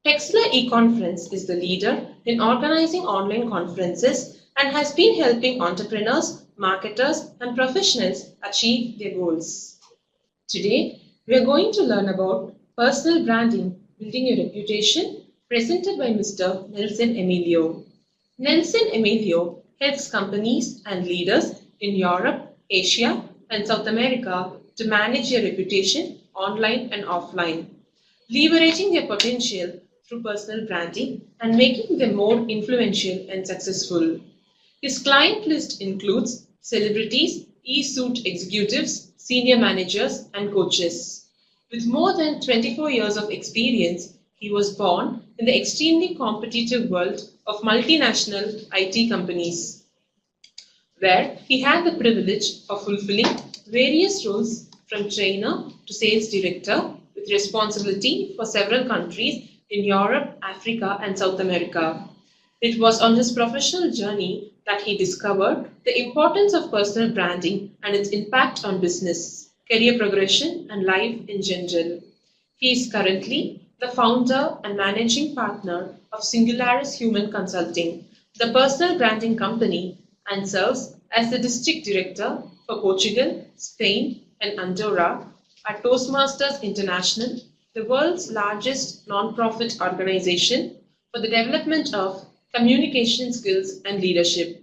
Texila eConference is the leader in organizing online conferences and has been helping entrepreneurs, marketers, and professionals achieve their goals. Today, we are going to learn about personal branding, building your reputation, presented by Mr. Nelson Emilio. Nelson Emilio helps companies and leaders in Europe, Asia, and South America to manage their reputation online and offline, leveraging their potential through personal branding and making them more influential and successful. His client list includes celebrities, e-suit executives, senior managers, and coaches. With more than 24 years of experience, he was born in the extremely competitive world of multinational IT companies, where he had the privilege of fulfilling various roles from trainer to sales director with responsibility for several countries in Europe, Africa, and South America. It was on his professional journey that he discovered the importance of personal branding and its impact on business, career progression, and life in general. He is currently the founder and managing partner of Singularis Human Consulting, the personal branding company, and serves as the district director for Portugal, Spain, and Andorra at Toastmasters International, the world's largest non-profit organization for the development of communication skills and leadership.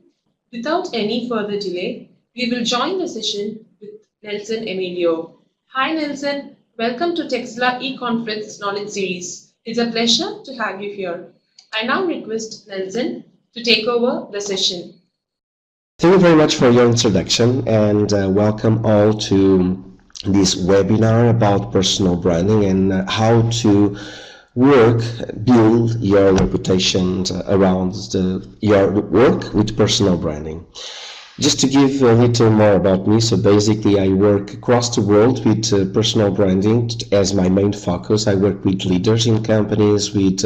Without any further delay, we will join the session with Nelson Emilio. Hi Nelson, welcome to Texila eConference Knowledge Series. It's a pleasure to have you here. I now request Nelson to take over the session. Thank you very much for your introduction, and welcome all to this webinar about personal branding and how to build your reputation around your work with personal branding. Just to give a little more about me, so basically I work across the world with personal branding as my main focus. I work with leaders in companies, with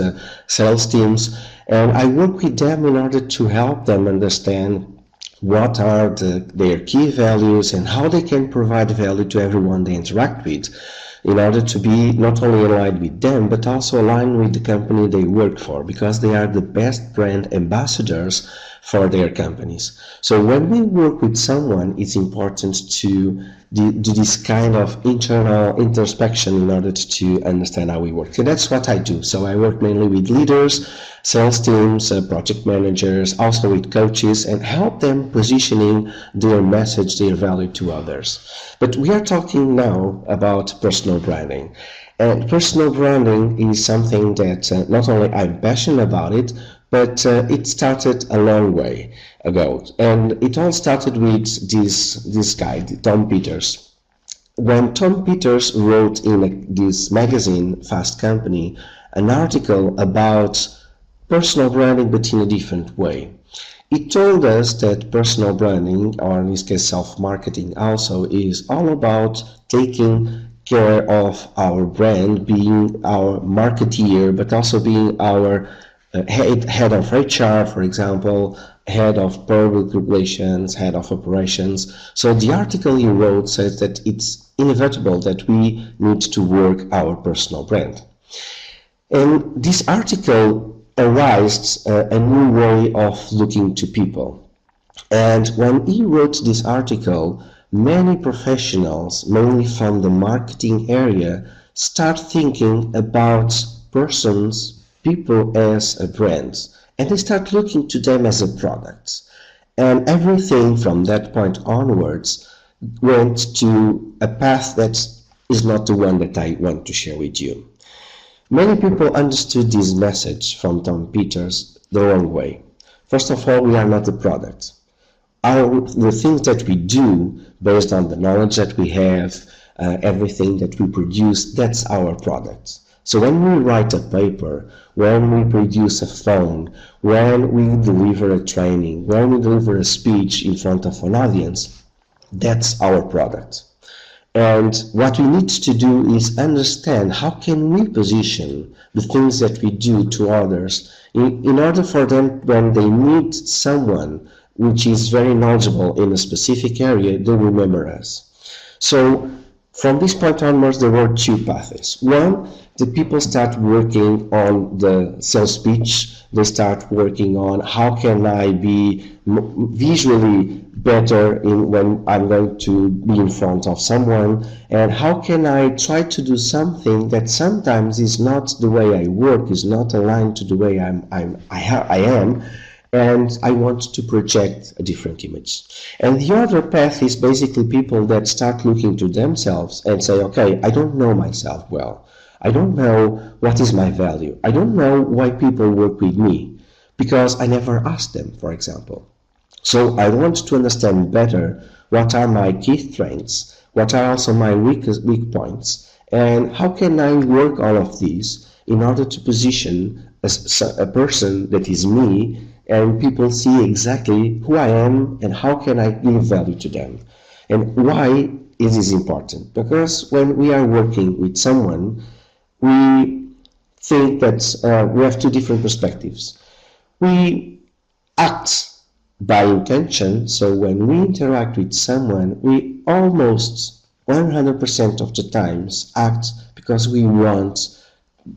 sales teams, and I work with them in order to help them understand what are their key values and how they can provide value to everyone they interact with, in order to be not only aligned with them but also aligned with the company they work for, because they are the best brand ambassadors for their companies. So when we work with someone, it's important to do this kind of internal introspection in order to understand how we work. And that's what I do. So I work mainly with leaders, sales teams, project managers, also with coaches, and help them positioning their message, their value to others. But we are talking now about personal branding. And personal branding is something that not only I'm passionate about it, but it started a long way ago. And it all started with this guy, Tom Peters. When Tom Peters wrote in this magazine, Fast Company, an article about personal branding but in a different way. It told us that personal branding, or in this case self-marketing also, is all about taking care of our brand, being our marketeer, but also being our head of HR, for example, head of public relations, head of operations. So the article he wrote says that it's inevitable that we need to work our personal brand. And this article arised a new way of looking to people. And when he wrote this article, many professionals, mainly from the marketing area, start thinking about people as a brand, and they start looking to them as a product. And everything from that point onwards went to a path that is not the one that I want to share with you. Many people understood this message from Tom Peters the wrong way. First of all, we are not a product. The things that we do, based on the knowledge that we have, everything that we produce, that's our product. So when we write a paper, when we produce a phone, when we deliver a training, when we deliver a speech in front of an audience, that's our product. And what we need to do is understand how can we position the things that we do to others in order for them, when they meet someone which is very knowledgeable in a specific area, they remember us. So From this point onwards, there were two paths. One, the people start working on the sales pitch. They start working on how can I be visually better when I'm going to be in front of someone, and how can I try to do something that sometimes is not the way I work, is not aligned to the way I am, and I want to project a different image. And the other path is basically people that start looking to themselves and say, okay, I don't know myself well. I don't know what is my value. I don't know why people work with me because I never asked them, for example. So I want to understand better what are my key strengths, what are also my weak points, and how can I work all of these in order to position a person that is me, and people see exactly who I am and how can I give value to them. And why is this important? Because when we are working with someone, we think that we have two different perspectives. We act by intention, so when we interact with someone, we almost 100% of the times act because we want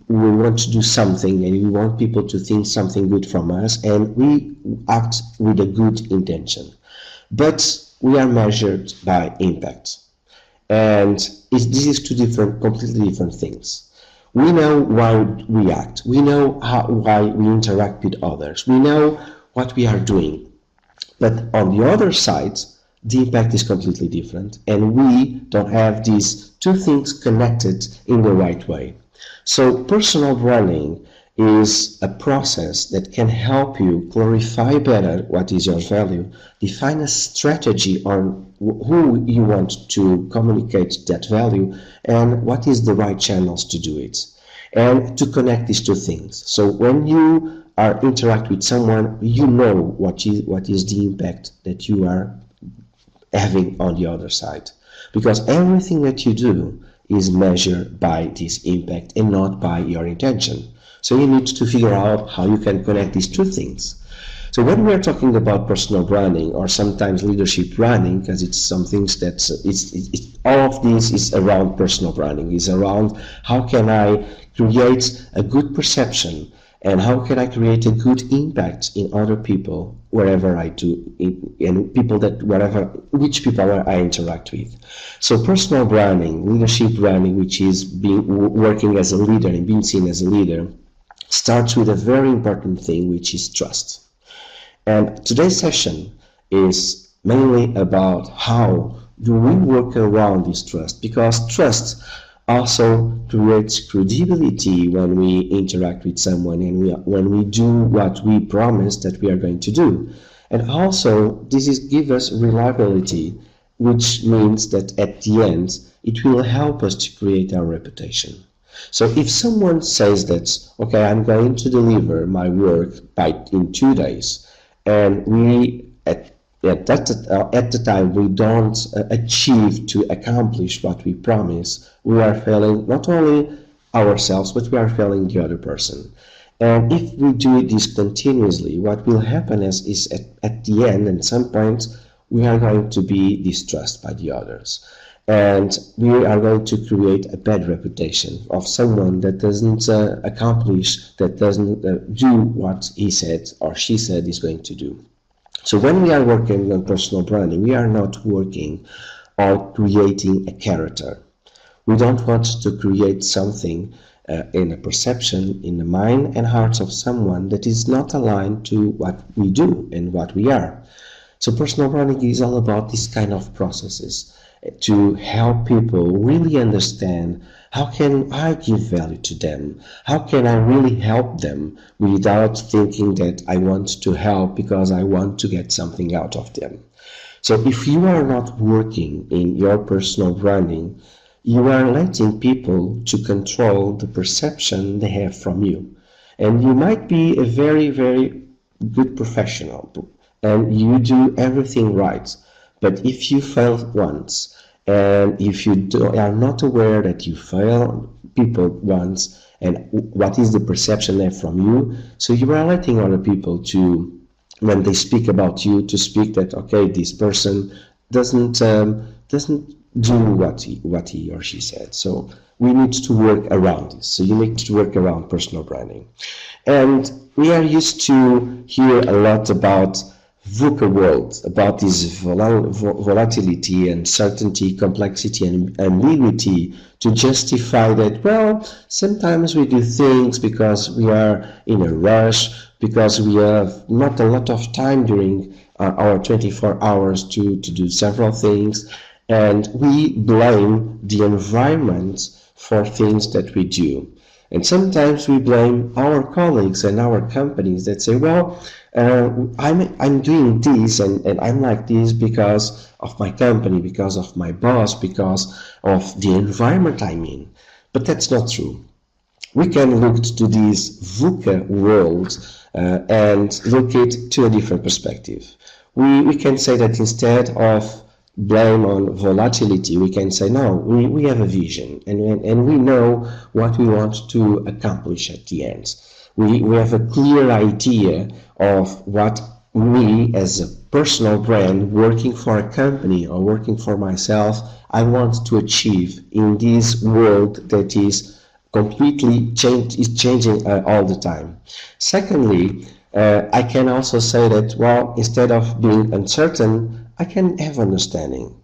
to do something and we want people to think something good from us, and we act with a good intention. But we are measured by impact. And this is two completely different things. We know why we act. We know why we interact with others. We know what we are doing. But on the other side, the impact is completely different. And we don't have these two things connected in the right way. So personal branding is a process that can help you clarify better what is your value, define a strategy on who you want to communicate that value, and what is the right channels to do it, and to connect these two things. So when you interact with someone, you know what is the impact that you are having on the other side, because everything that you do is measured by this impact and not by your intention. So you need to figure out how you can connect these two things. So when we are talking about personal branding or sometimes leadership branding, because it's some things that all of this is around personal branding, is around how can I create a good perception and how can I create a good impact in other people wherever I do, and people that which people I interact with. So personal branding, leadership branding, which is working as a leader and being seen as a leader, starts with a very important thing, which is trust. And today's session is mainly about how do we work around this trust, because trust also creates credibility when we interact with someone and when we do what we promise that we are going to do. And also this gives us reliability, which means that at the end it will help us to create our reputation. So if someone says that, okay, I'm going to deliver my work in 2 days, and we at the time we don't achieve to accomplish what we promise, we are failing not only ourselves, but we are failing the other person. And if we do this continuously, what will happen is at the end, at some point, we are going to be distrusted by the others. And we are going to create a bad reputation of someone that doesn't accomplish, that doesn't do what he said or she said is going to do. So when we are working on personal branding, we are not working on creating a character. We don't want to create something in a perception, in the mind and hearts of someone that is not aligned to what we do and what we are. So personal branding is all about this kind of processes to help people really understand how can I give value to them? How can I really help them without thinking that I want to help because I want to get something out of them? So if you are not working in your personal branding, you are letting people to control the perception they have from you. And you might be a very, very good professional and you do everything right. But if you fail once, and if you are not aware that you fail people once, and what is the perception they have from you, so you are letting other people to, when they speak about you, to speak that, okay, this person doesn't do what he or she said. So we need to work around this. So you need to work around personal branding. And we are used to hear a lot about VUCA world, about this volatility, uncertainty, complexity, and ambiguity, to justify that, well, sometimes we do things because we are in a rush, because we have not a lot of time during our 24 hours to do several things, and we blame the environment for things that we do. And sometimes we blame our colleagues and our companies that say, well, I'm doing this and I'm like this because of my company, because of my boss, because of the environment I'm in. But that's not true. We can look to this VUCA world and look at it to a different perspective. We can say that instead of blame on volatility, we can say, no, we have a vision and we know what we want to accomplish at the end. We have a clear idea of what me as a personal brand working for a company or working for myself, I want to achieve in this world that is completely changing all the time. Secondly, I can also say that, well, instead of being uncertain, I can have understanding.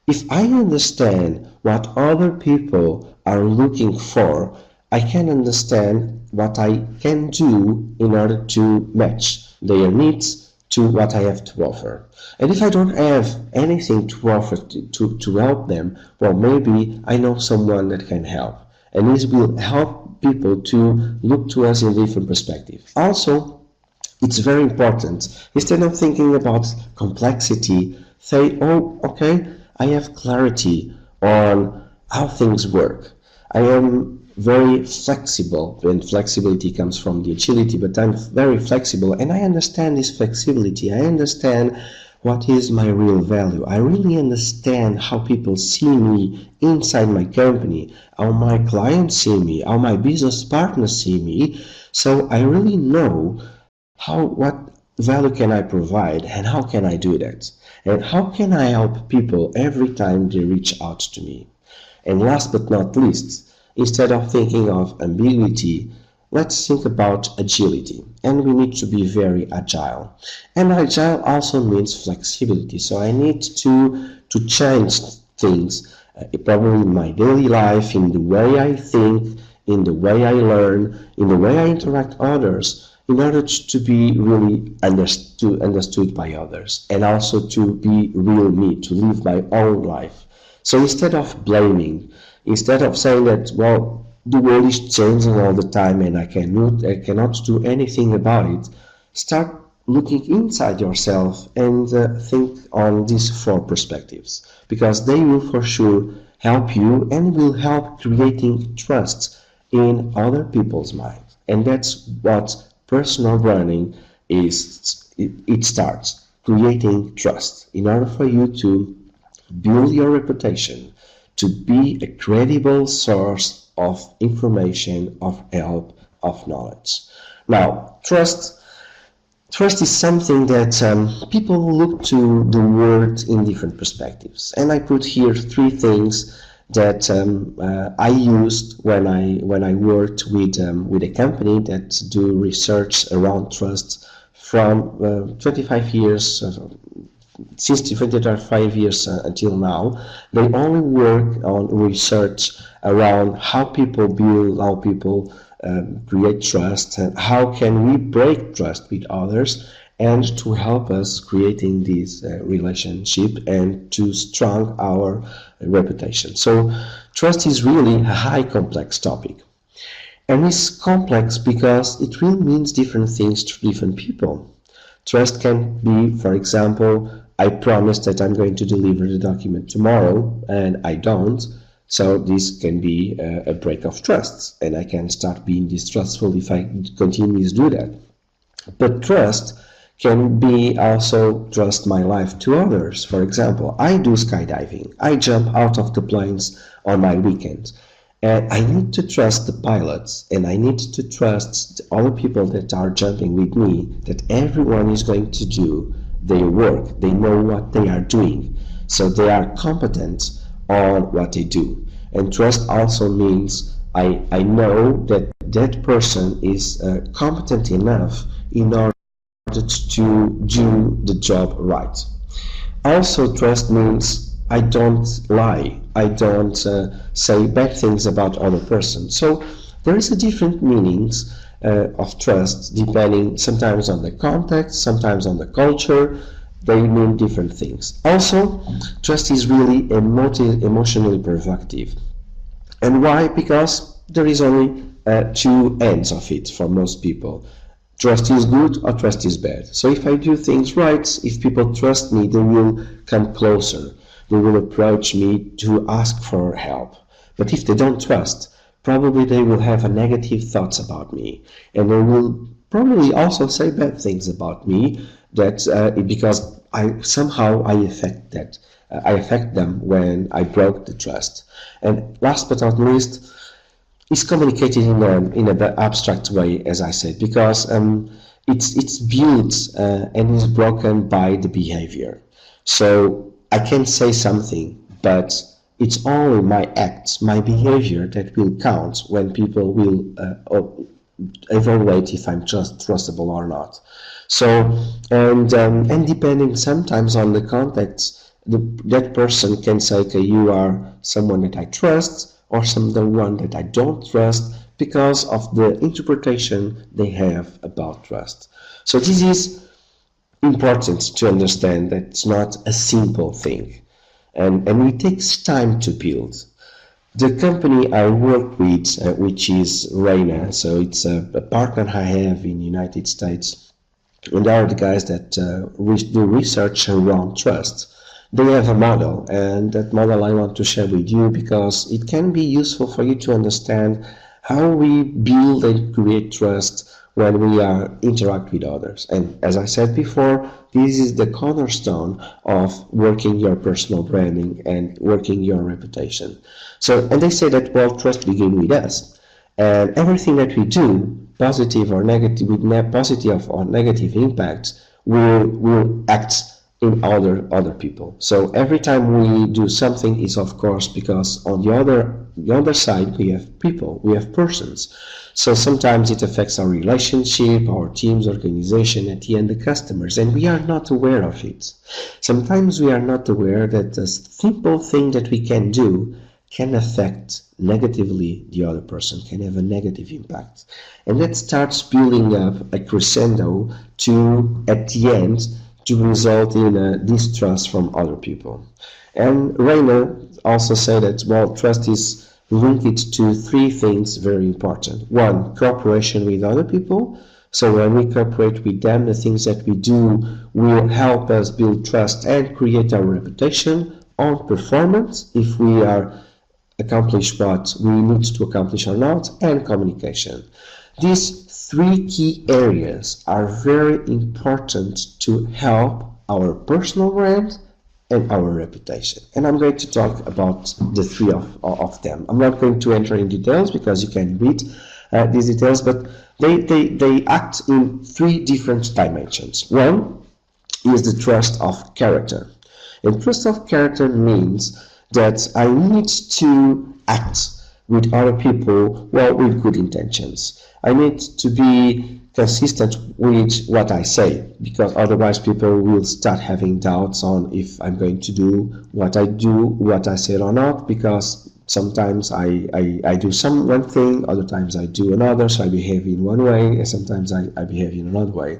If I understand what other people are looking for, I can understand what I can do in order to match their needs to what I have to offer. And if I don't have anything to offer to help them, well, maybe I know someone that can help. And this will help people to look to us in a different perspective. Also, it's very important, instead of thinking about complexity, say, oh, okay, I have clarity on how things work. I am very flexible, and flexibility comes from the agility, but I'm very flexible, and I understand this flexibility. I understand what is my real value. I really understand how people see me inside my company, how my clients see me, how my business partners see me. So I really know what value can I provide and how can I do that? And how can I help people every time they reach out to me? And last but not least, instead of thinking of ambiguity, let's think about agility. And we need to be very agile. And agile also means flexibility. So I need to change things, probably in my daily life, in the way I think, in the way I learn, in the way I interact with others, in order to be really understood by others, and also to be real me, to live my own life. So instead of blaming, instead of saying that, well, the world is changing all the time and I cannot do anything about it, start looking inside yourself and think on these four perspectives, because they will for sure help you and will help creating trust in other people's minds. And that's what personal branding is. It starts creating trust in order for you to build your reputation, to be a credible source of information, of help, of knowledge. Now, trust is something that people look to the word in different perspectives, and I put here three things that I used when I worked with a company that do research around trust from 25 years. Since 25 years until now, they only work on research around how people build, how people create trust, and how can we break trust with others, and to help us creating this relationship and to strong our reputation. So trust is really a high complex topic. And it's complex because it really means different things to different people. Trust can be, for example, I promise that I'm going to deliver the document tomorrow and I don't. So this can be a break of trust, and I can start being distrustful if I continue to do that. But trust can be also trust my life to others. For example, I do skydiving. I jump out of the planes on my weekends. And I need to trust the pilots, and I need to trust all the people that are jumping with me, that everyone is going to do their work. They know what they are doing. So they are competent on what they do. And trust also means I know that that person is competent enough in order to do the job right. Also, trust means I don't lie. I don't say bad things about other person. So there is a different meanings of trust depending sometimes on the context, sometimes on the culture. They mean different things. Also, trust is really emotionally productive. And why? Because there is only two ends of it for most people. Trust is good or trust is bad. So if I do things right, if people trust me, they will come closer. They will approach me to ask for help. But if they don't trust, probably they will have a negative thoughts about me. And they will probably also say bad things about me that because somehow I affect them when I broke the trust. And last but not least, is communicated in an abstract way, as I said, because it's built and is broken by the behavior. So I can say something, but it's only my acts, my behavior that will count when people will evaluate if I'm trustable or not. So and depending sometimes on the context, that person can say, okay, you are someone that I trust, or someone that I don't trust because of the interpretation they have about trust. So this is important to understand that it's not a simple thing, and it takes time to build. The company I work with, which is Reina, so it's a partner I have in the United States, and they are the guys that do research around trust. They have a model, and that model I want to share with you because it can be useful for you to understand how we build and create trust when we interact with others. And as I said before, this is the cornerstone of working your personal branding and working your reputation. So, and they say that, well, trust begins with us, and everything that we do, positive or negative, with positive or negative impacts, will act in other people. So every time we do something is of course because on the other side we have people, we have persons. So sometimes it affects our relationship, our team's organization, at the end the customers, and we are not aware of it. Sometimes we are not aware that a simple thing that we can do can affect negatively the other person, can have a negative impact. And that starts building up a crescendo to, at the end, to result in a distrust from other people. And Rainer also said that, well, trust is linked to three things very important. One, cooperation with other people. So when we cooperate with them, the things that we do will help us build trust and create our reputation. On performance, if we are accomplish what we need to accomplish or not, and communication. These three key areas are very important to help our personal brand and our reputation. And I'm going to talk about the three of them. I'm not going to enter in details because you can read these details, but they act in three different dimensions. One is the trust of character. And trust of character means that I need to act with other people, well, with good intentions. I need to be consistent with what I say, because otherwise people will start having doubts on if I'm going to do what I said or not, because sometimes I do one thing, other times I do another, so I behave in one way, and sometimes I behave in another way.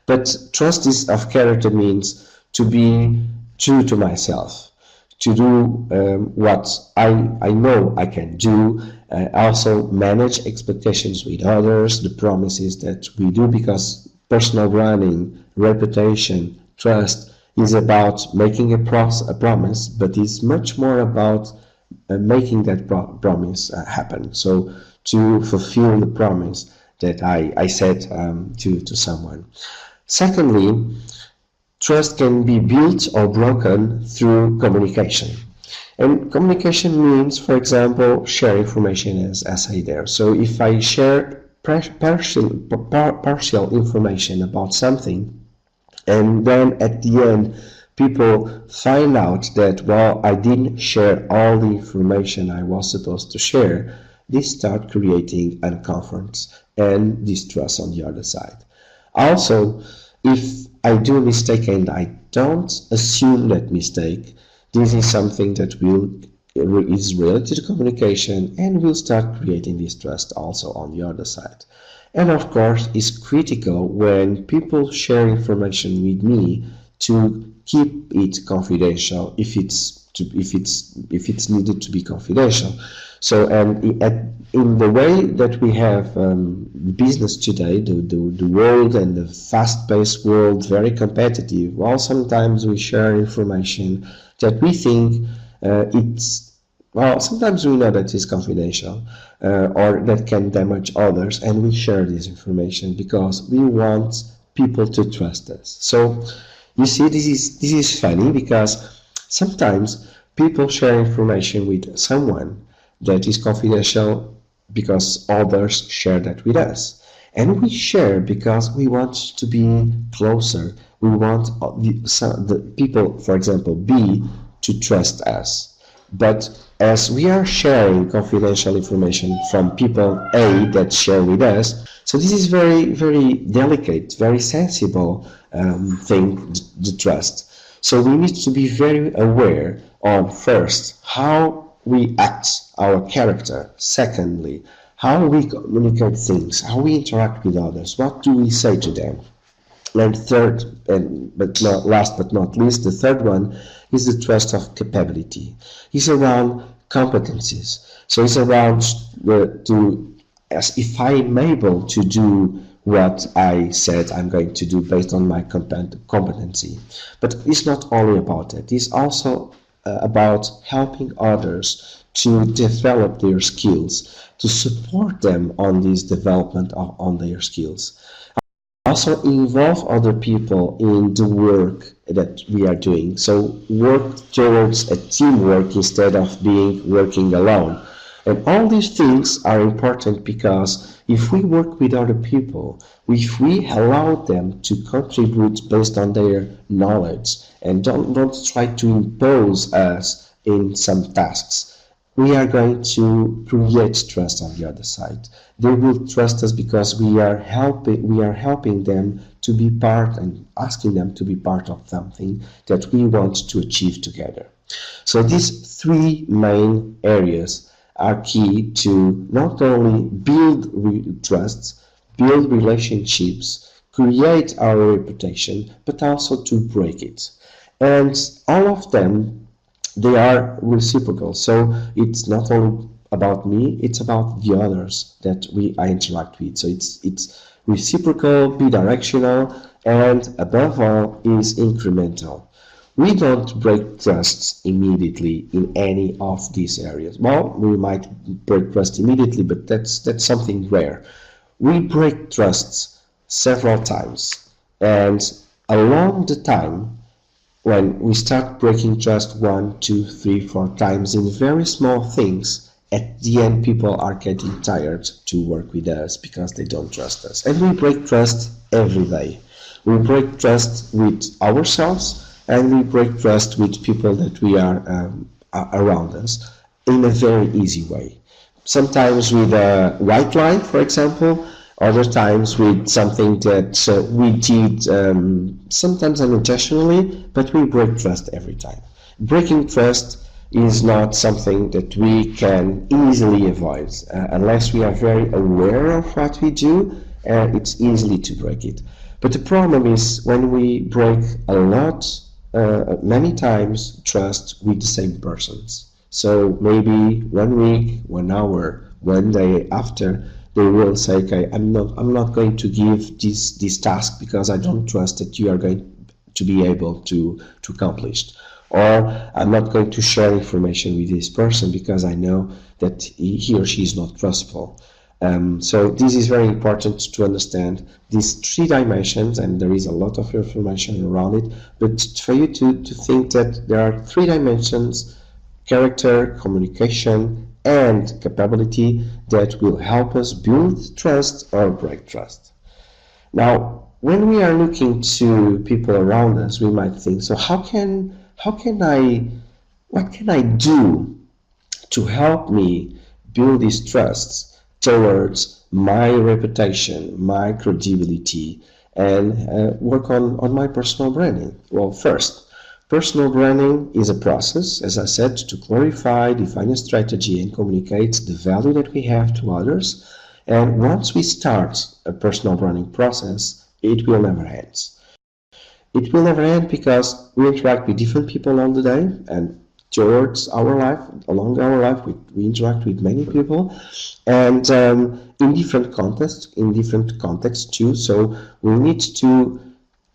But trust of character means to be true to myself, to do what I know I can do, also manage expectations with others, the promises that we do, because personal branding, reputation, trust is about making a promise, but it's much more about making that promise happen. So to fulfill the promise that I said to someone. Secondly, trust can be built or broken through communication. And communication means, for example, share information as I say there. So if I share partial information about something, and then at the end people find out that, well, I didn't share all the information I was supposed to share, they start creating unconfidence and distrust on the other side. Also, if I do a mistake and I don't assume that mistake, this is something that is related to communication and will start creating distrust also on the other side. And of course, it's critical when people share information with me to keep it confidential if it's needed to be confidential. So, and in the way that we have business today, the world and the fast-paced world, very competitive, well, sometimes we share information that we think sometimes we know that it's confidential or that can damage others, and we share this information because we want people to trust us. So you see, this is funny because sometimes people share information with someone that is confidential because others share that with us. And we share because we want to be closer. We want the people, for example, B, to trust us. But as we are sharing confidential information from people A that share with us, so this is very, very delicate, very sensible thing, the trust. So we need to be very aware of, first, how we act, our character. Secondly, how we communicate things, how we interact with others, what do we say to them. And third, last but not least, the third one is the trust of capability. It's around competencies. So it's around if I'm able to do what I said I'm going to do based on my competency. But it's not only about that. It's also about helping others to develop their skills, to support them on this development on their skills. Also involve other people in the work that we are doing. So work towards a teamwork instead of working alone. And all these things are important because if we work with other people, if we allow them to contribute based on their knowledge and don't try to impose us in some tasks, we are going to create trust on the other side. They will trust us because we are helping them to be part and asking them to be part of something that we want to achieve together. So these three main areas are key to not only build trust, build relationships, create our reputation, but also to break it. And all of them, they are reciprocal. So it's not only about me, it's about the others that I interact with. So it's reciprocal, bidirectional, and above all is incremental. We don't break trusts immediately in any of these areas. Well, we might break trust immediately, but that's something rare. We break trusts several times, and along the time, when we start breaking trust 1, 2, 3, 4 times in very small things, at the end people are getting tired to work with us because they don't trust us. And we break trust every day. We break trust with ourselves, and we break trust with people that we are around us in a very easy way. Sometimes with a white lie, for example, other times with something that we did sometimes unintentionally, but we break trust every time. Breaking trust is not something that we can easily avoid. Unless we are very aware of what we do, it's easily to break it. But the problem is when we break a lot, many times, trust with the same persons. So maybe 1 week, 1 hour, 1 day after, they will say, okay, I'm not going to give this task because I don't trust that you are going to be able to accomplish. Or I'm not going to share information with this person because I know that he or she is not trustful. So this is very important to understand these 3 dimensions, and there is a lot of information around it, but for you to think that there are 3 dimensions: character, communication, and capability that will help us build trust or break trust. Now, when we are looking to people around us, we might think, so what can I do to help me build these trusts towards my reputation, my credibility, and work on my personal branding? Well, first, personal branding is a process, as I said, to clarify, define a strategy, and communicate the value that we have to others. And once we start a personal branding process, it will never end. It will never end because we interact with different people all the day, and towards our life, along our life, we interact with many people, and in different contexts too. So we need to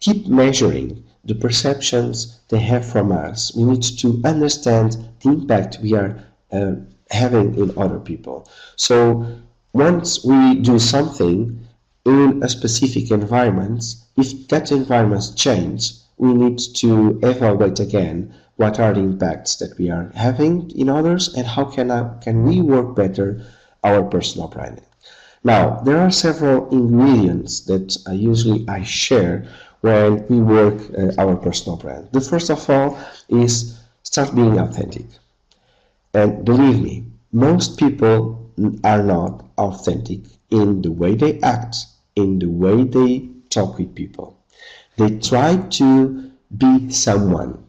keep measuring the perceptions they have from us. We need to understand the impact we are having in other people. So once we do something in a specific environment, if that environment changes, we need to evaluate again what are the impacts that we are having in others, and how can we work better our personal branding. Now, there are several ingredients that I share when we work our personal brand. The first of all is start being authentic. And believe me, most people are not authentic in the way they act, in the way they talk with people. They try to be someone.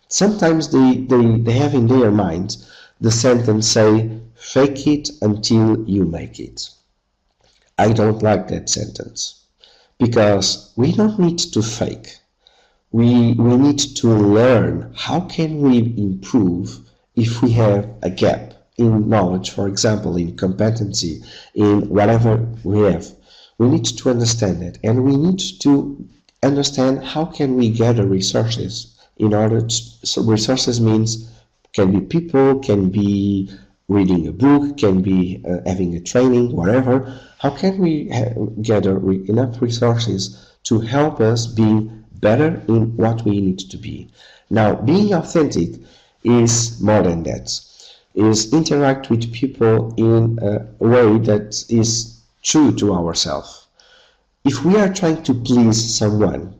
Sometimes they have in their minds the sentence say, fake it until you make it. I don't like that sentence, because we don't need to fake. We need to learn how can we improve if we have a gap in knowledge, for example, in competency, in whatever we have. We need to understand that, and we need to understand how can we gather resources in order to, so resources means can be people, can be reading a book, can be having a training, whatever. How can we gather enough resources to help us be better in what we need to be? Now, being authentic is more than that. Is interact with people in a way that is true to ourselves. If we are trying to please someone,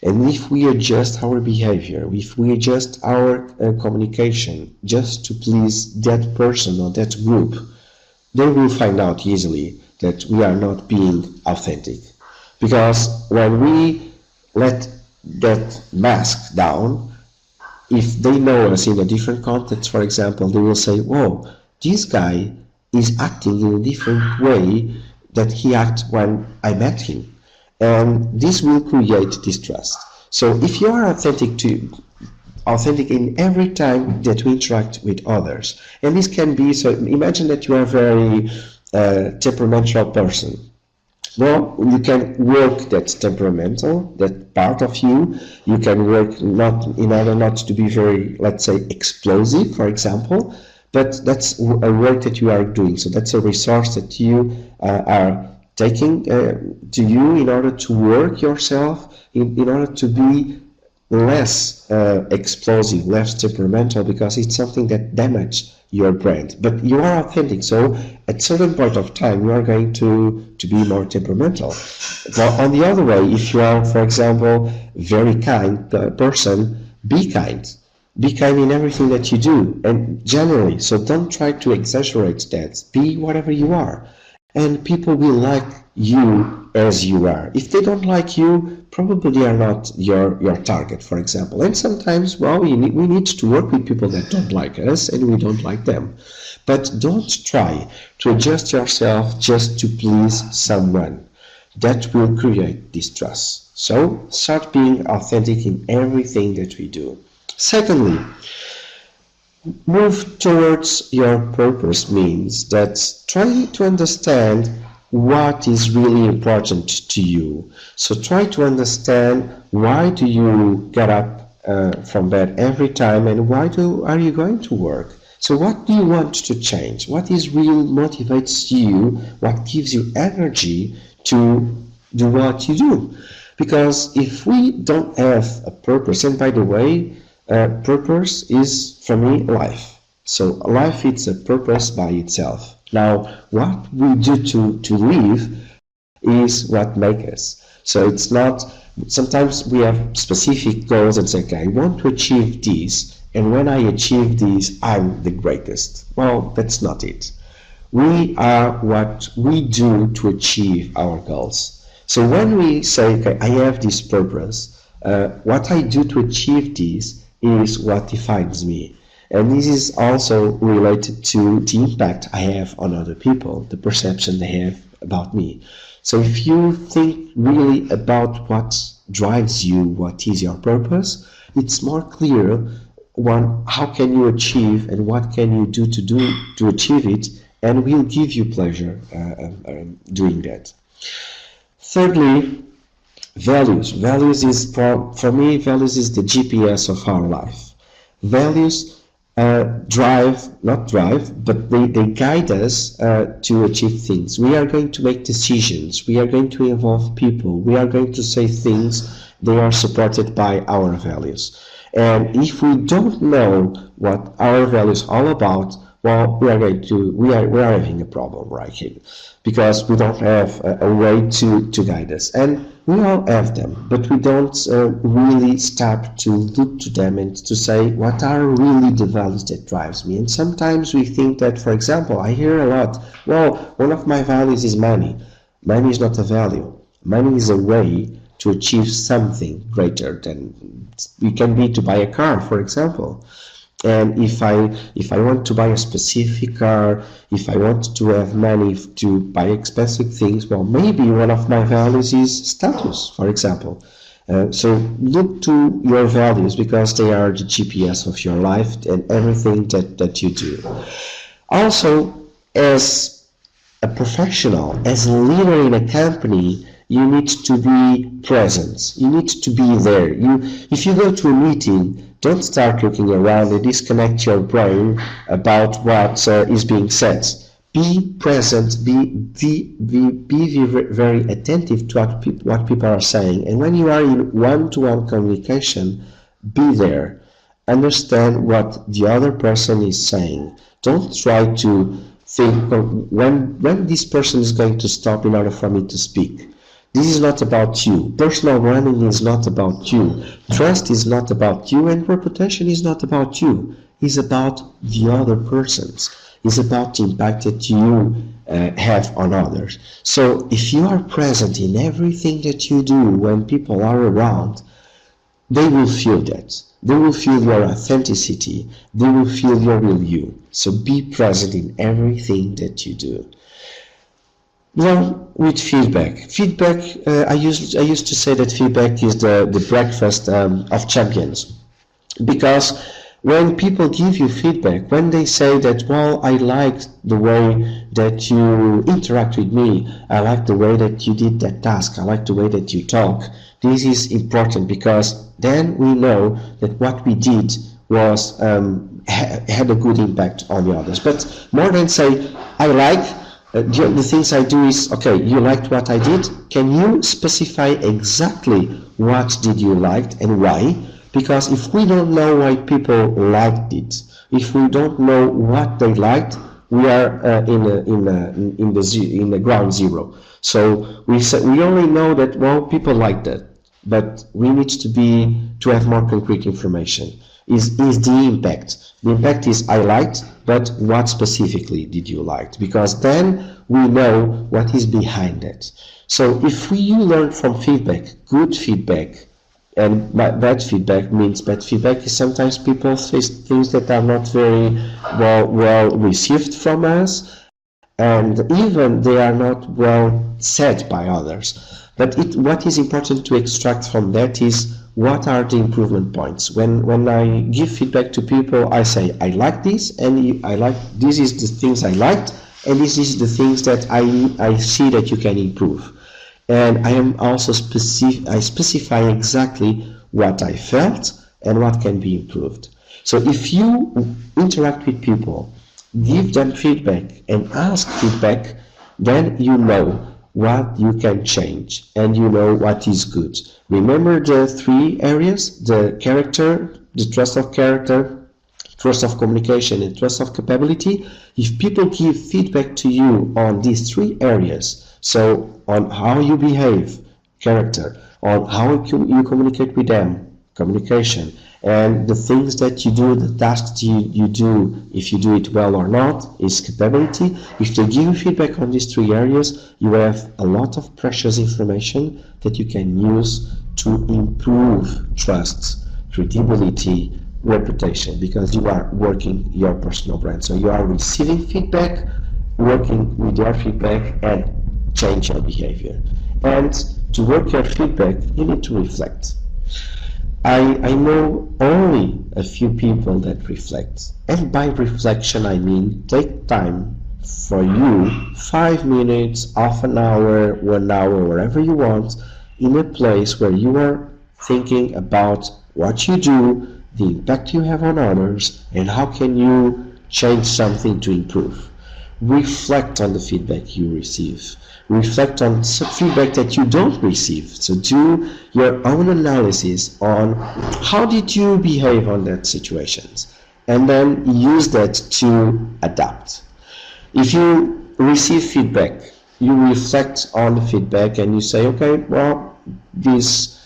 and if we adjust our behavior, if we adjust our communication just to please that person or that group, they will find out easily that we are not being authentic. Because when we let that mask down, if they know us in a different context, for example, they will say, whoa, this guy is acting in a different way that he acted when I met him. And this will create distrust. So if you are authentic in every time that we interact with others, and this can be, so imagine that you are a very temperamental person. Well, you can work that temperamental, that part of you. You can work not in order not to be very, let's say, explosive, for example, but that's a work that you are doing. So that's a resource that you are taking to you in order to work yourself, in order to be less explosive, less temperamental, because it's something that damages your brand. But you are authentic, so at certain point of time you are going to be more temperamental. But on the other way, if you are, for example, very kind person, be kind. Be kind in everything that you do, and generally, so don't try to exaggerate that. Be whatever you are. And people will like you as you are. If they don't like you, probably they are not your target, for example. And sometimes, well, we need to work with people that don't like us and we don't like them. But don't try to adjust yourself just to please someone. That will create distrust. So start being authentic in everything that we do. Secondly, move towards your purpose means that try to understand what is really important to you. So try to understand, why do you get up from bed every time, and why are you going to work? So what do you want to change? What is really motivates you? What gives you energy to do what you do? Because if we don't have a purpose, and by the way, purpose is, for me, life. So life is a purpose by itself. Now, what we do to live is what makes us. So it's not, sometimes we have specific goals and say, okay, I want to achieve this, and when I achieve this, I'm the greatest. Well, that's not it. We are what we do to achieve our goals. So when we say, okay, I have this purpose, what I do to achieve this is what defines me. And this is also related to the impact I have on other people, the perception they have about me. So if you think really about what drives you, what is your purpose, it's more clear, one, how can you achieve and what can you do to achieve it, and will give you pleasure doing that. Thirdly, values. Values is, for me, values is the GPS of our life. Values not drive, but they guide us to achieve things. We are going to make decisions. We are going to involve people. We are going to say things. They are supported by our values. And if we don't know what our values are all about, well, we are having a problem right here, because we don't have a way to guide us. And we all have them, but we don't really start to look to them and to say, what are really the values that drives me? And sometimes we think that, for example, I hear a lot, well, one of my values is money. Money is not a value. Money is a way to achieve something greater than it can be to buy a car, for example. And if I want to buy a specific car, if I want to have money to buy expensive things, well, maybe one of my values is status, for example. So look to your values, because they are the GPS of your life and everything that you do. Also, as a professional, as a leader in a company, you need to be present. You need to be there. If you go to a meeting, don't start looking around and disconnect your brain about what is being said. Be present. Be very attentive to what people are saying. And when you are in one-to-one communication, be there. Understand what the other person is saying. Don't try to think when this person is going to stop in order for me to speak. This is not about you. Personal branding is not about you. Trust is not about you, and reputation is not about you. It's about the other persons. It's about the impact that you have on others. So if you are present in everything that you do when people are around, they will feel that. They will feel your authenticity. They will feel your real you. So be present in everything that you do. Now, with feedback. I used to say that feedback is the breakfast of champions. Because when people give you feedback, when they say that, well, I liked the way that you interact with me, I like the way that you did that task, I like the way that you talk, this is important, because then we know that what we did was had a good impact on the others. But more than say, I like, the things I do is, okay, you liked what I did, can you specify exactly what did you like and why? Because if we don't know why people liked it, if we don't know what they liked, we are in the ground zero. So we only know that, well, people liked it, but we need to have more concrete information. Is the impact? The impact is I liked, but what specifically did you like? Because then we know what is behind it. So if you learn from feedback, good feedback, and bad feedback means bad feedback is sometimes people say things that are not very well received from us, and even they are not well said by others. But what is important to extract from that is, what are the improvement points? When I give feedback to people, I say, I like this, and this is the things I liked, and this is the things that I see that you can improve. And I am also I specify exactly what I felt and what can be improved. So if you interact with people, give them feedback and ask feedback, then you know what you can change and you know what is good. Remember the 3 areas: the character, the trust of character, trust of communication, and trust of capability. If people give feedback to you on these 3 areas, so on how you behave, character, on how you communicate with them, communication, and the things that you do, the tasks you do, if you do it well or not, is capability. If they give you feedback on these three areas, you have a lot of precious information that you can use to improve trust, credibility, reputation, because you are working your personal brand. So you are receiving feedback, working with your feedback, and change your behavior. And to work your feedback, you need to reflect. I know only a few people that reflect, and by reflection I mean take time for you, 5 minutes, half an hour, 1 hour, wherever you want, in a place where you are thinking about what you do, the impact you have on others, and how can you change something to improve. Reflect on the feedback you receive. Reflect on feedback that you don't receive. So do your own analysis on how did you behave on that situations, and then use that to adapt. If you receive feedback, you reflect on the feedback and you say, okay, well, this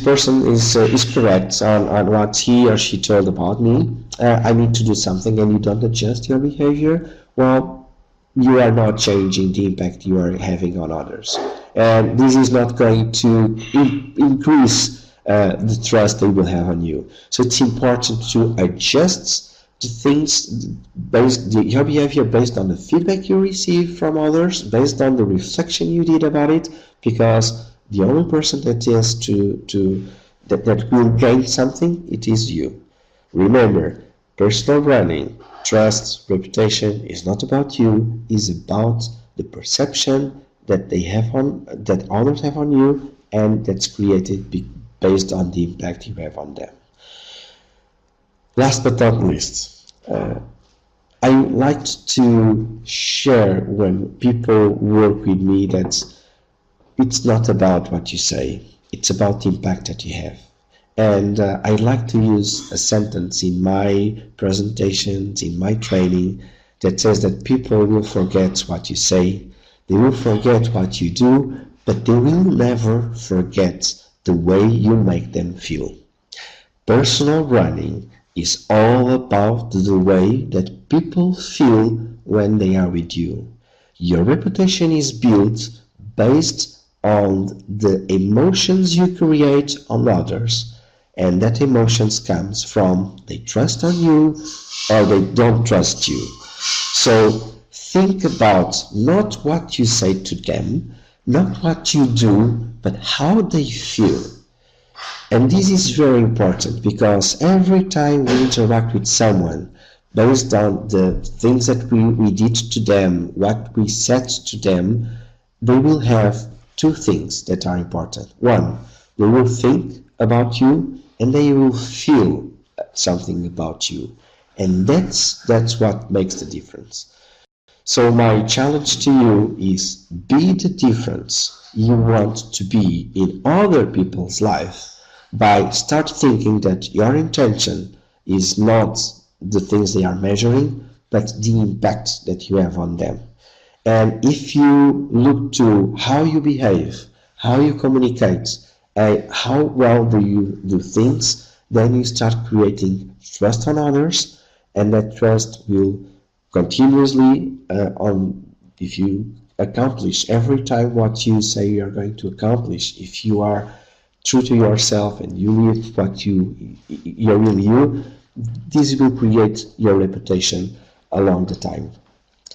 person is correct on what he or she told about me. I need to do something, and you don't adjust your behavior. Well, you are not changing the impact you are having on others, and this is not going to increase the trust they will have on you. So it's important to adjust the things your behavior based on the feedback you receive from others, based on the reflection you did about it, because the only person that is that will gain something, it is you. Remember, personal branding, trust, reputation is not about you, is about the perception that that others have on you, and that's created based on the impact you have on them. Last but not least, I like to share when people work with me that it's not about what you say, it's about the impact that you have. And I like to use a sentence in my presentations, in my training, that says that people will forget what you say, they will forget what you do, but they will never forget the way you make them feel. Personal branding is all about the way that people feel when they are with you. Your reputation is built based on the emotions you create on others. And that emotions comes from they trust on you or they don't trust you. So think about not what you say to them, not what you do, but how they feel. And this is very important, because every time we interact with someone, based on the things that we did to them, what we said to them, they will have two things that are important. One, they will think about you, and they will feel something about you. And that's what makes the difference. So my challenge to you is be the difference you want to be in other people's life by start thinking that your intention is not the things they are measuring, but the impact that you have on them. And if you look to how you behave, how you communicate, how well do you do things, then you start creating trust on others, and that trust will continuously if you accomplish every time what you say you are going to accomplish, if you are true to yourself and you live what you're really you, this will create your reputation along the time.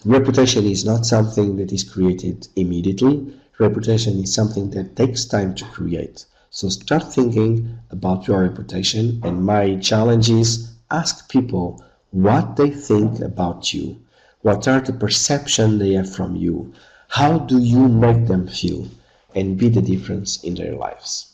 Reputation is not something that is created immediately. Reputation is something that takes time to create. So start thinking about your reputation, and my challenge is ask people what they think about you. What are the perceptions they have from you? How do you make them feel? And be the difference in their lives.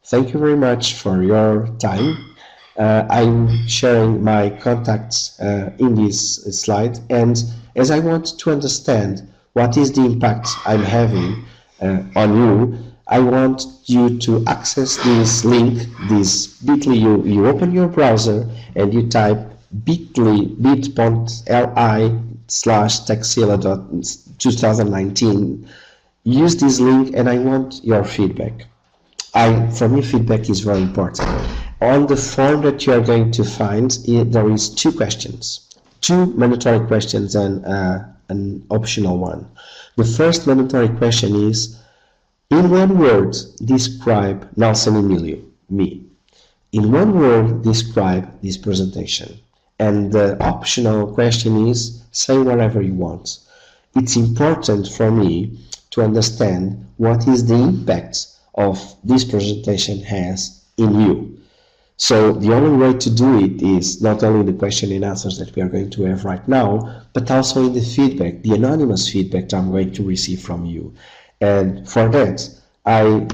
Thank you very much for your time. I'm sharing my contacts in this slide, and as I want to understand what is the impact I'm having on you, I want you to access this link, this bit.ly. You open your browser and you type bit.ly/Texila 2019, use this link and I want your feedback. For me, feedback is very important. On the form that you are going to find, there is two questions, two mandatory questions and an optional one. The first mandatory question is, in one word, describe Nelson Emilio, me. In one word, describe this presentation. And the optional question is, say whatever you want. It's important for me to understand what is the impact of this presentation has in you. So the only way to do it is not only the question and answers that we are going to have right now, but also in the feedback, the anonymous feedback I'm going to receive from you. And for that, I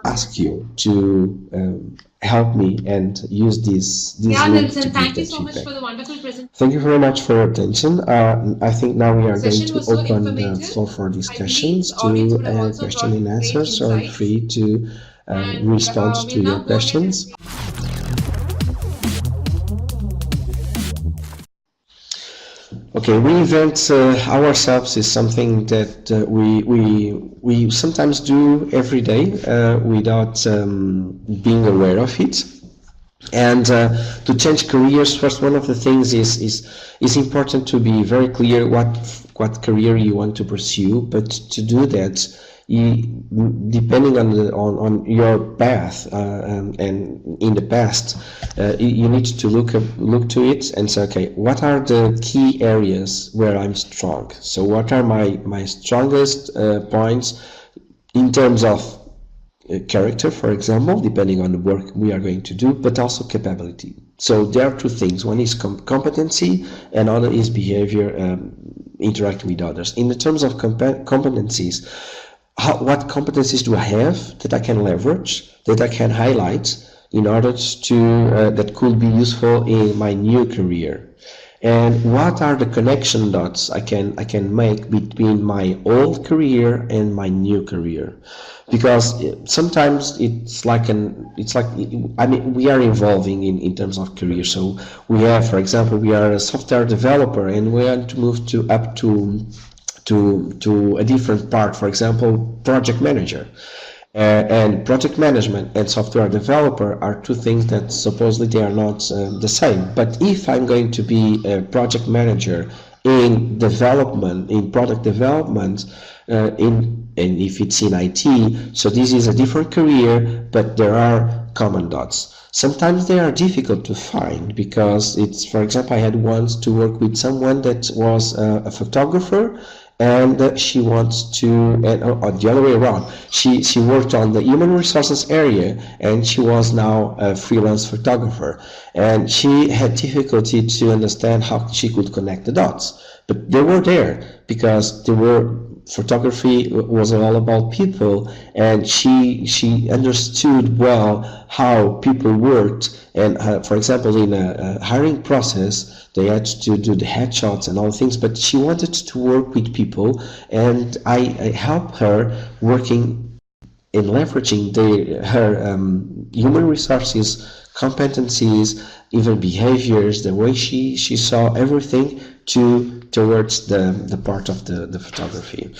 ask you to help me and use this link Nelson, to thank you give that so much feedback. for the wonderful presentation. Thank you very much for your attention. I think now we are going Session to was so open the informative. floor for I believe discussions, the audience to would have also question got and great answers, so insights. free to And respond we'll to now your go ahead questions. and Okay, reinvent ourselves is something that we sometimes do every day without being aware of it. And to change careers, first, one of the things is important to be very clear what career you want to pursue. But to do that, depending on your path and in the past, you need to look to it and say, okay, what are the key areas where I'm strong? So what are my strongest points in terms of character, for example, depending on the work we are going to do, but also capability. So there are two things. One is competency, and other is behavior, interacting with others. In the terms of competencies, what competencies do I have that I can leverage, that I can highlight in order to that could be useful in my new career? And what are the connection dots I can make between my old career and my new career? Because sometimes it's like I mean, we are evolving in terms of career. So we have, for example, we are a software developer and we want to move up to a different part, for example, project manager. And project management and software developer are two things that supposedly they are not the same. But if I'm going to be a project manager in development, in product development, and if it's in IT, so this is a different career, but there are common dots. Sometimes they are difficult to find because it's, for example, I had once to work with someone that was a photographer, and she wants to, or the other way around, she worked on the human resources area and she was now a freelance photographer, and she had difficulty to understand how she could connect the dots, but they were there because they were, photography was all about people, and she understood well how people worked. And for example, in a hiring process, they had to do the headshots and all things, but she wanted to work with people, and I helped her working in leveraging her human resources, competencies, even behaviors, the way she saw everything towards the part of the photography.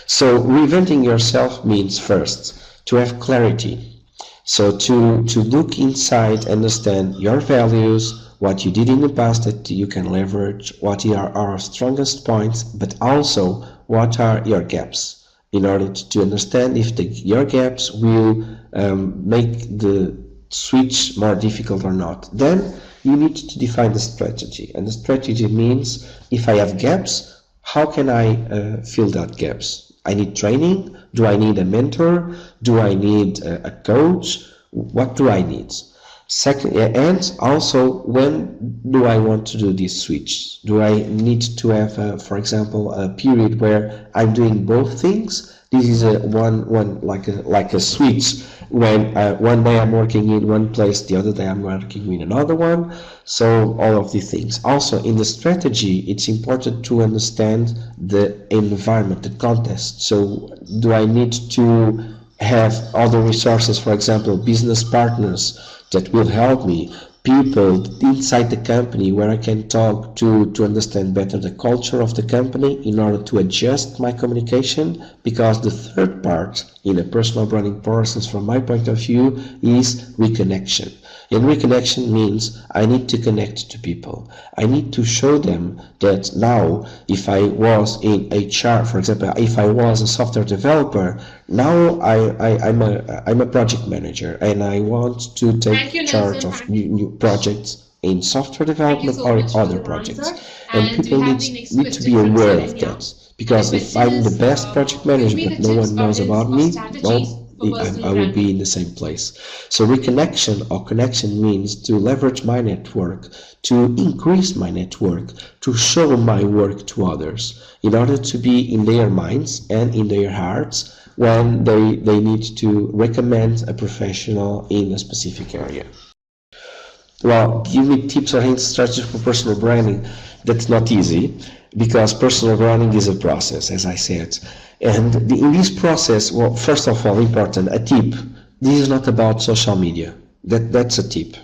So reinventing yourself means first to have clarity. So to look inside, understand your values, what you did in the past that you can leverage, what are our strongest points, but also what are your gaps, in order to understand if your gaps will make the switch more difficult or not. Then you need to define the strategy, and the strategy means, if I have gaps, how can I fill that gaps? I need training. Do I need a mentor? Do I need a coach? What do I need? Second, and also, when do I want to do this switch? Do I need to have, for example, a period where I'm doing both things? This is like a switch. When one day I'm working in one place, the other day I'm working in another one. So all of these things. Also, in the strategy, it's important to understand the environment, the context. So do I need to have other resources, for example, business partners that will help me, people inside the company where I can talk to understand better the culture of the company in order to adjust my communication, because the third part in a personal branding process from my point of view is reconnection. And reconnection means I need to connect to people. I need to show them that now, if I was in HR, for example, if I was a software developer, now I'm a project manager and I want to take charge of new projects in software development or other projects. And people need to be aware of that. Because if I'm the best project manager but no one knows about me, well, I will be in the same place. So reconnection or connection means to leverage my network, to increase my network, to show my work to others in order to be in their minds and in their hearts when they need to recommend a professional in a specific area. Well, give me tips or hints, strategies for personal branding. That's not easy, because personal branding is a process, as I said. And in this process, well, first of all, important, a tip. This is not about social media. That's a tip.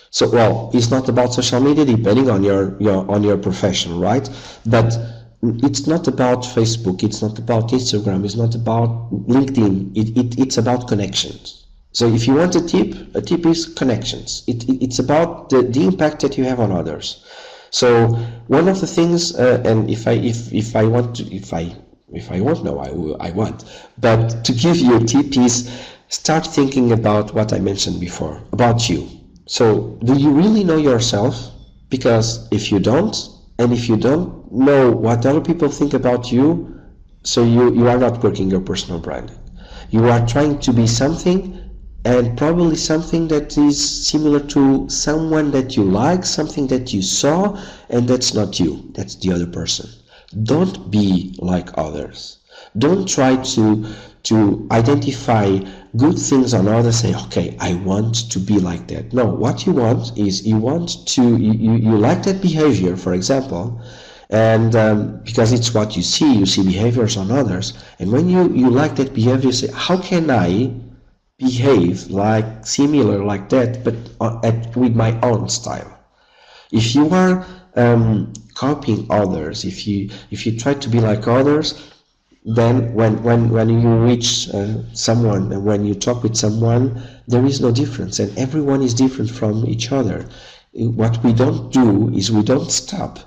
So, well, it's not about social media depending on your profession, right? But it's not about Facebook, it's not about Instagram, it's not about LinkedIn. It's about connections. So if you want a tip is connections. It's about the impact that you have on others. So one of the things, and if I want, but to give you a tip is start thinking about what I mentioned before, about you. So do you really know yourself? Because if you don't, and if you don't know what other people think about you, so you are not working your personal branding. You are trying to be something, and probably something that is similar to someone that you like, something that you saw, and that's not you, that's the other person. Don't be like others. Don't try to identify good things on others, say, okay, I want to be like that. No, what you want is you like that behavior, for example, and because it's what you see behaviors on others, and when you like that behavior, you say, how can I behave like similar like that, but with my own style? If you are copying others, if you try to be like others, then when you reach someone and when you talk with someone, there is no difference, and everyone is different from each other. What we don't do is we don't stop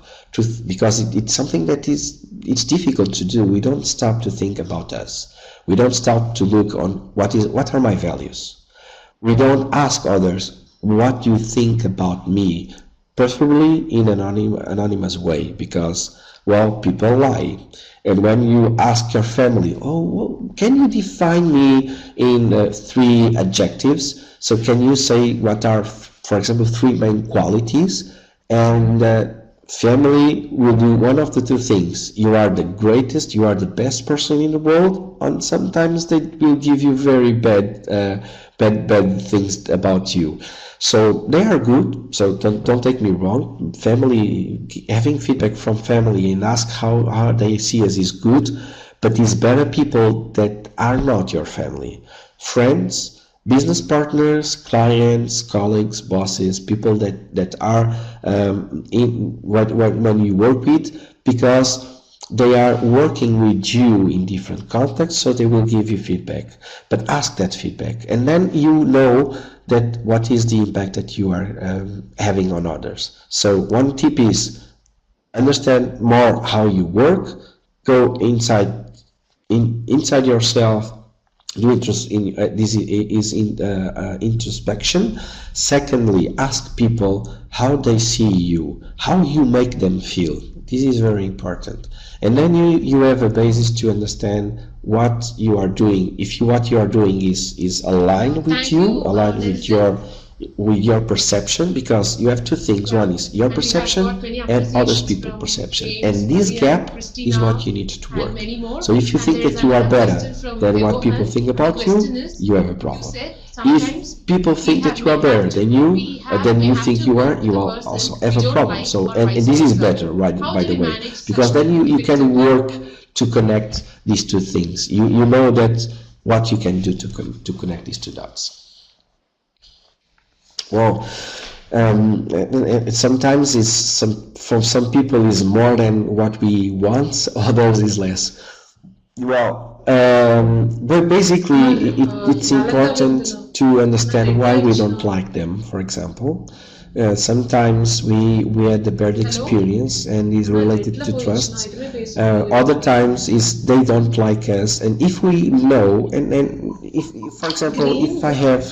because it's something that it's difficult to do. We don't stop to think about us. We don't stop to look on what are my values. We don't ask others, what do you think about me? Preferably in an anonymous way, because, well, people lie. And when you ask your family, oh, well, can you define me in 3 adjectives? So can you say what are, for example, 3 main qualities? And family will do one of the 2 things. You are the greatest, you are the best person in the world, and sometimes they will give you very bad things about you. So they are good, so don't take me wrong. Family, having feedback from family and ask how they see us is good, but it's better people that are not your family. Friends, business partners, clients, colleagues, bosses, people that are when you work with, because they are working with you in different contexts, so they will give you feedback. But ask that feedback, and then you know that what is the impact that you are having on others. So one tip is understand more how you work, go inside yourself. This is introspection. Secondly, ask people how they see you, how you make them feel. This is very important. And then you have a basis to understand what you are doing. If what you are doing is aligned with you, aligned with your perception, because you have 2 things. One is your perception and others people's perception, and this gap is what you need to work. So if you think that you are better than what people think about you, you have a problem. If people think that you are better than you think you will also have a problem. So and this is better, right, by the way, because then you can work to connect these 2 things. You know that what you can do to connect these 2 dots. Well, Sometimes for some people is more than what we want, others is less. Well, but basically, it's important to understand why we don't like them, for example. Sometimes we had the bad experience and is related to trust. Other times is they don't like us. And if we know, and if, for example, if I have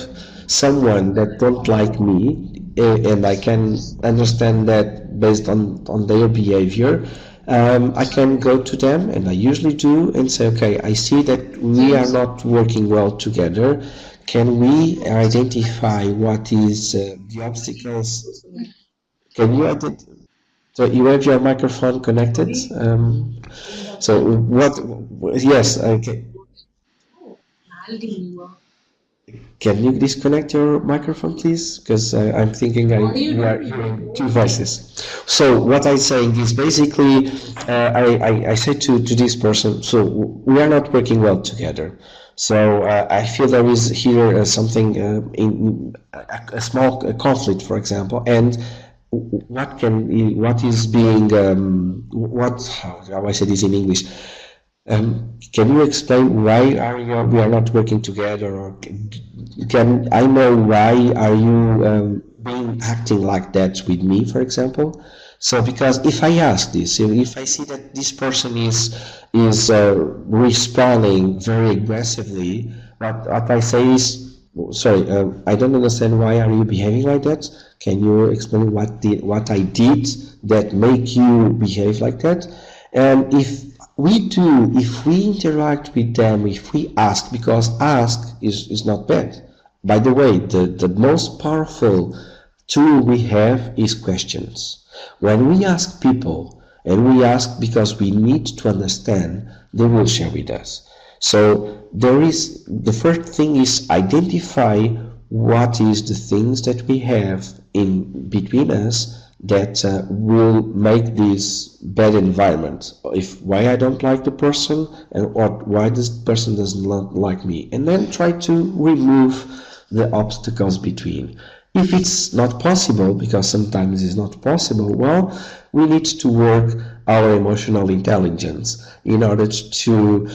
someone that don't like me, and I can understand that based on their behavior, I can go to them, and I usually do, and say, okay, I see that we are not working well together. Can we identify what is the obstacles? Can you identify? So you have your microphone connected. So what? Yes. Okay. Can you disconnect your microphone, please? Because I'm thinking we are hearing two voices. So what I'm saying is basically, I said to this person, so we are not working well together. So I feel there is here something in a small conflict, for example, and what is being how I say this in English? Can you explain why we are not working together, or can I know why are you being acting like that with me, for example? So because if I ask this, if I see that this person is responding very aggressively, what I say is, sorry, I don't understand why are you behaving like that? Can you explain what I did that make you behave like that? And if we interact with them, if we ask, because ask is not bad. By the way, the most powerful tool we have is questions. When we ask people, and we ask because we need to understand, they will share with us. So the first thing is identify what is the things that we have in between us that will make this bad environment. If why I don't like the person, and why this person does not like me, and then try to remove the obstacles between. If it's not possible, because sometimes it's not possible, well, we need to work our emotional intelligence in order to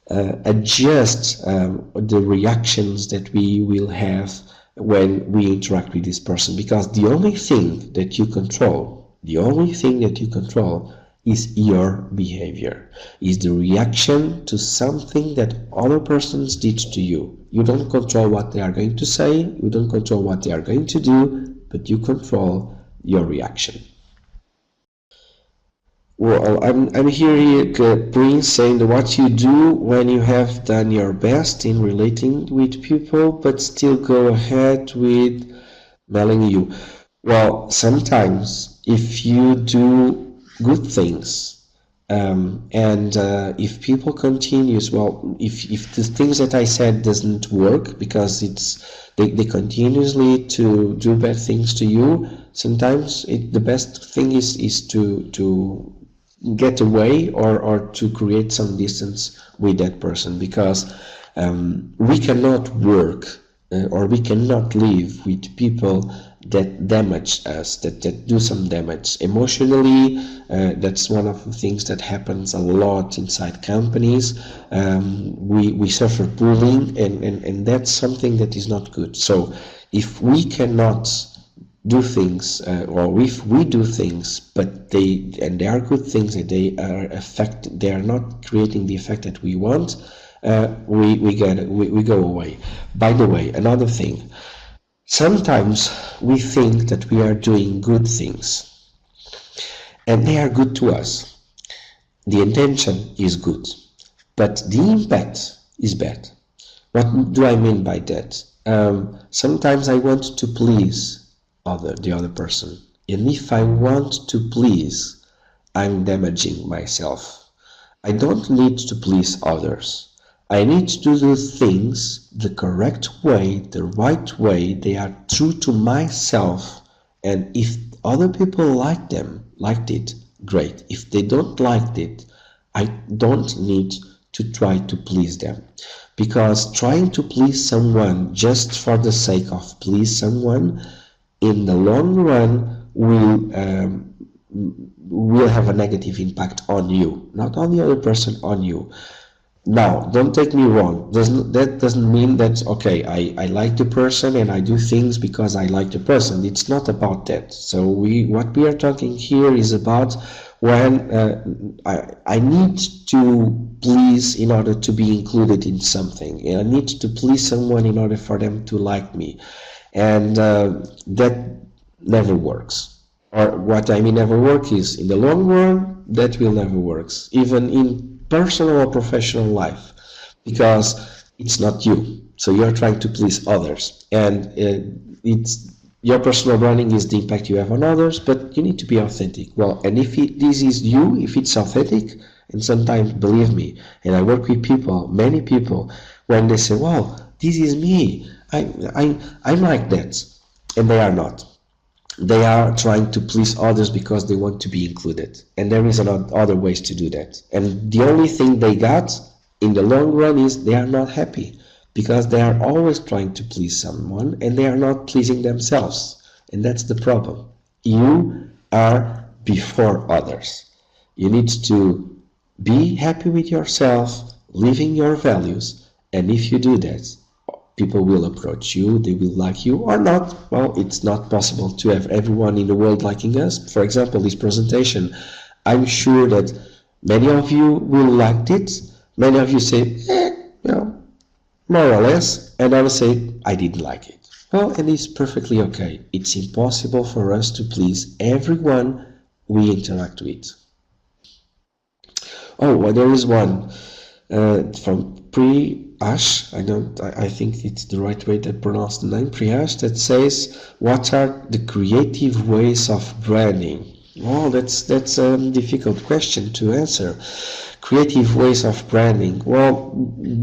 adjust the reactions that we will have when we interact with this person, because the only thing that you control is your behavior, is the reaction to something that other persons did to you. You don't control what they are going to say, you don't control what they are going to do, but you control your reaction. Well, I'm hearing Prince saying what you do when you have done your best in relating with people, but still go ahead with mailing you. Well, sometimes if you do good things, and if people continues, well, if the things that I said doesn't work because they continuously to do bad things to you, sometimes the best thing is to get away or to create some distance with that person, because we cannot work or we cannot live with people that damage us, that do some damage emotionally. That's one of the things that happens a lot inside companies. We suffer bullying, and that's something that is not good. So if we cannot do things, or if we do things, but they are good things, that they are not creating the effect that we want, we go away. By the way, another thing, sometimes we think that we are doing good things, and they are good to us. The intention is good, but the impact is bad. What do I mean by that? Sometimes I want to please the other person, and if I want to please, I'm damaging myself. I don't need to please others. I need to do things the correct way, the right way. They are true to myself, and if other people liked it, great. If they don't like it, I don't need to try to please them, because trying to please someone just for the sake of please someone, in the long run will have a negative impact on you, not on the other person, on you. Now, don't take me wrong. That doesn't mean that, okay, I like the person and I do things because I like the person. It's not about that. So what we are talking here is about when I need to please in order to be included in something. And I need to please someone in order for them to like me. And that never works. Or what I mean never work is, in the long run, that will never work. Even in personal or professional life, because it's not you. So you're trying to please others, and it's your personal branding is the impact you have on others, but you need to be authentic. Well, and if this is you, if it's authentic, and sometimes, believe me, and I work with people, many people, when they say, "Wow, this is me. I'm like that," and they are not. They are trying to please others because they want to be included, and there is other ways to do that. And the only thing they got in the long run is they are not happy, because they are always trying to please someone and they are not pleasing themselves. And that's the problem. You are before others. You need to be happy with yourself, living your values, and if you do that, people will approach you, they will like you or not. Well, it's not possible to have everyone in the world liking us. For example, this presentation, I'm sure that many of you will like it. Many of you say, more or less, and I will say, I didn't like it. Well, and it's perfectly okay. It's impossible for us to please everyone we interact with. Oh, well, there is one from Ash, I think it's the right way to pronounce the name, Priyash, that says, what are the creative ways of branding? Oh, that's a difficult question to answer. Creative ways of branding. Well,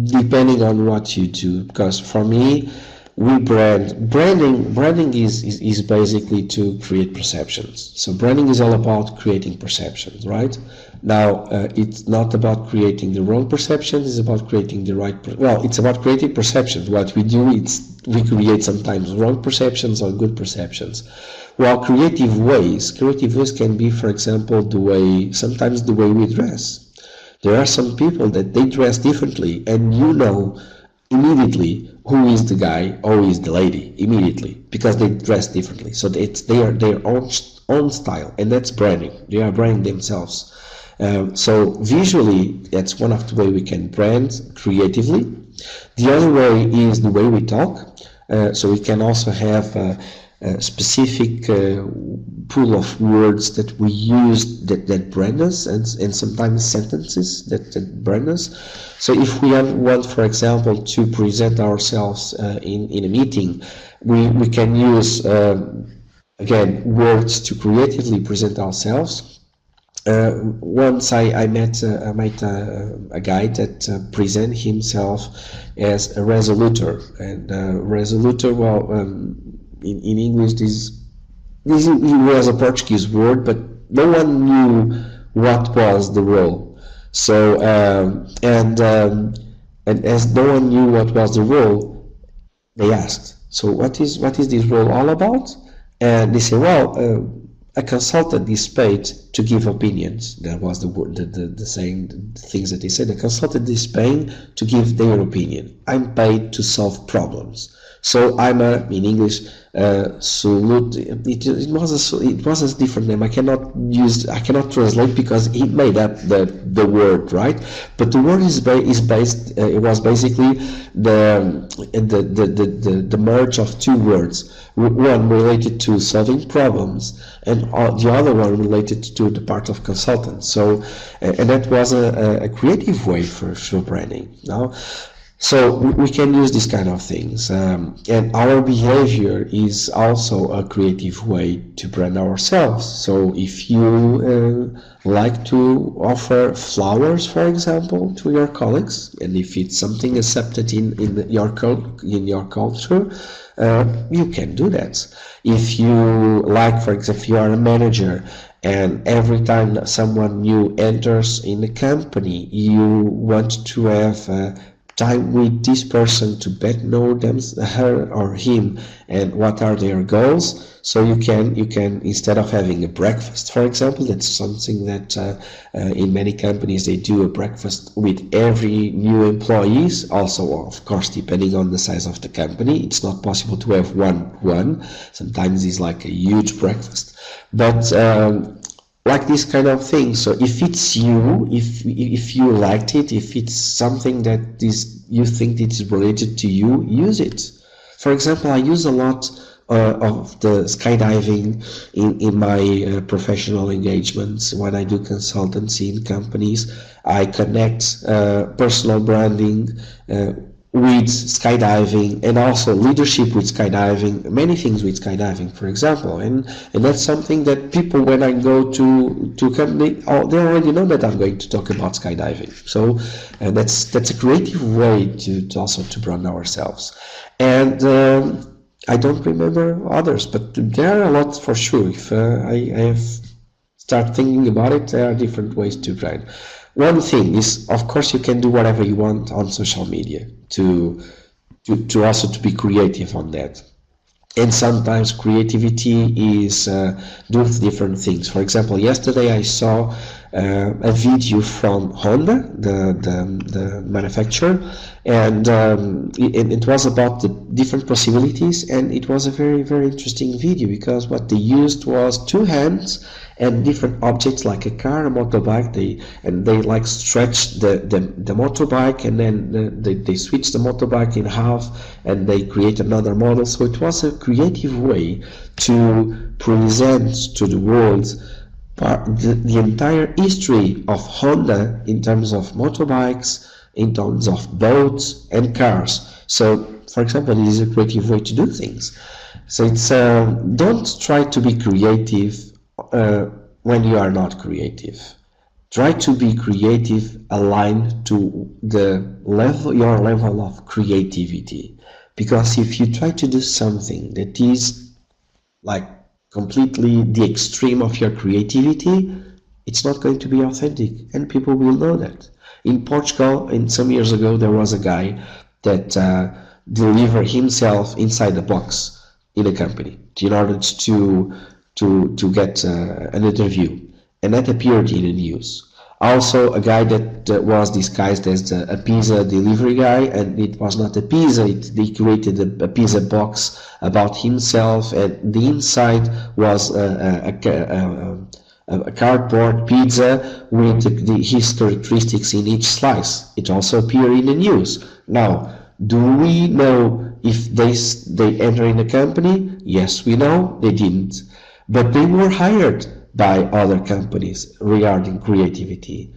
depending on what you do, because for me, branding is basically to create perceptions. So branding is all about creating perceptions, right? Now, it's not about creating the wrong perceptions, it's about creating the right, it's about creating perceptions. What we do is we create sometimes wrong perceptions or good perceptions. While creative ways can be, for example, sometimes the way we dress. There are some people that they dress differently, and you know immediately who is the guy or who is the lady immediately, because they dress differently. So it's their own style, and that's branding. They are branding themselves. So visually, that's one of the way we can brand creatively. The other way is the way we talk. So we can also have a specific pool of words that we use that brand us, and sometimes sentences that brand us. So if we want, for example, to present ourselves in a meeting, we can use, again, words to creatively present ourselves. Once I met a guy that present himself as a resolutor, and resolutor, in English this was a Portuguese word, but no one knew what was the role. So and as no one knew what was the role, they asked, so what is this role all about? And they say, a consultant is paid to give opinions. That was the saying, the things that they said. A consultant is paying to give their opinion. I'm paid to solve problems. So I'm in English, solute. It was a different name. I cannot translate because he made up the word, right? But the word is based. It was basically the merge of two words. One related to solving problems, and the other one related to the part of consultants. So, and that was a creative way for branding. Now. So we can use these kind of things, and our behavior is also a creative way to brand ourselves. So if you like to offer flowers, for example, to your colleagues, and if it's something accepted in your culture, you can do that. If you like, for example, if you are a manager, and every time someone new enters in the company, you want to have time with this person to better know them, her or him, and what are their goals. So you can instead of having a breakfast, for example, that's something that in many companies they do a breakfast with every new employees. Also, of course, depending on the size of the company, it's not possible to have one. Sometimes it's like a huge breakfast, but like this kind of thing. So if it's you, if you liked it, if it's something that is you think it is related to you, use it. For example, I use a lot of the skydiving in my professional engagements. When I do consultancy in companies, I connect personal branding with skydiving, and also leadership with skydiving, many things with skydiving, for example, and that's something that people, when I go to company, they already know that I'm going to talk about skydiving. So that's a creative way to also to brand ourselves. And I don't remember others, but there are a lot for sure. If I have start thinking about it, there are different ways to brand. One thing is, of course, you can do whatever you want on social media to also to be creative on that. And sometimes creativity is doing different things. For example, yesterday I saw a video from Honda, the manufacturer, and it was about the different possibilities, and it was a very, very interesting video, because what they used was two hands and different objects like a car, a motorbike. They like stretched the motorbike, and then they switched the motorbike in half, and they create another model. So it was a creative way to present to the world the entire history of Honda in terms of motorbikes, in terms of boats and cars. So, for example, it is a creative way to do things. So it's don't try to be creative when you are not creative. Try to be creative aligned to your level of creativity. Because if you try to do something that is like completely the extreme of your creativity, it's not going to be authentic, and people will know that. In Portugal, some years ago, there was a guy that delivered himself inside the box in a company in order to get an interview, and that appeared in the news. Also, a guy that was disguised as a pizza delivery guy, and it was not a pizza. They created a pizza box about himself, and the inside was a cardboard pizza with his characteristics in each slice. It also appeared in the news. Now, do we know if they enter in the company? Yes, we know they didn't, but they were hired by other companies regarding creativity.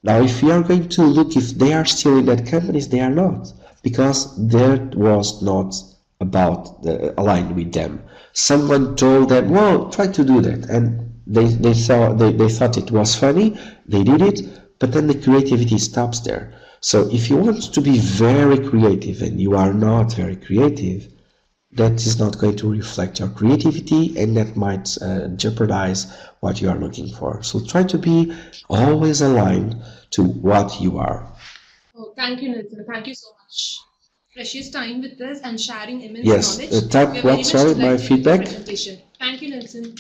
Now, if we are going to look if they are still in that companies, they are not, because that was not about aligned with them. Someone told them, well, try to do that, and they thought it was funny, they did it, but then the creativity stops there. So if you want to be very creative and you are not very creative, that is not going to reflect your creativity, and that might jeopardize what you are looking for. So try to be always aligned to what you are. Oh, thank you, Nelson. Thank you so much. Precious time with us and sharing immense knowledge. Yes, type what? Sorry, my feedback. Thank you, Nelson.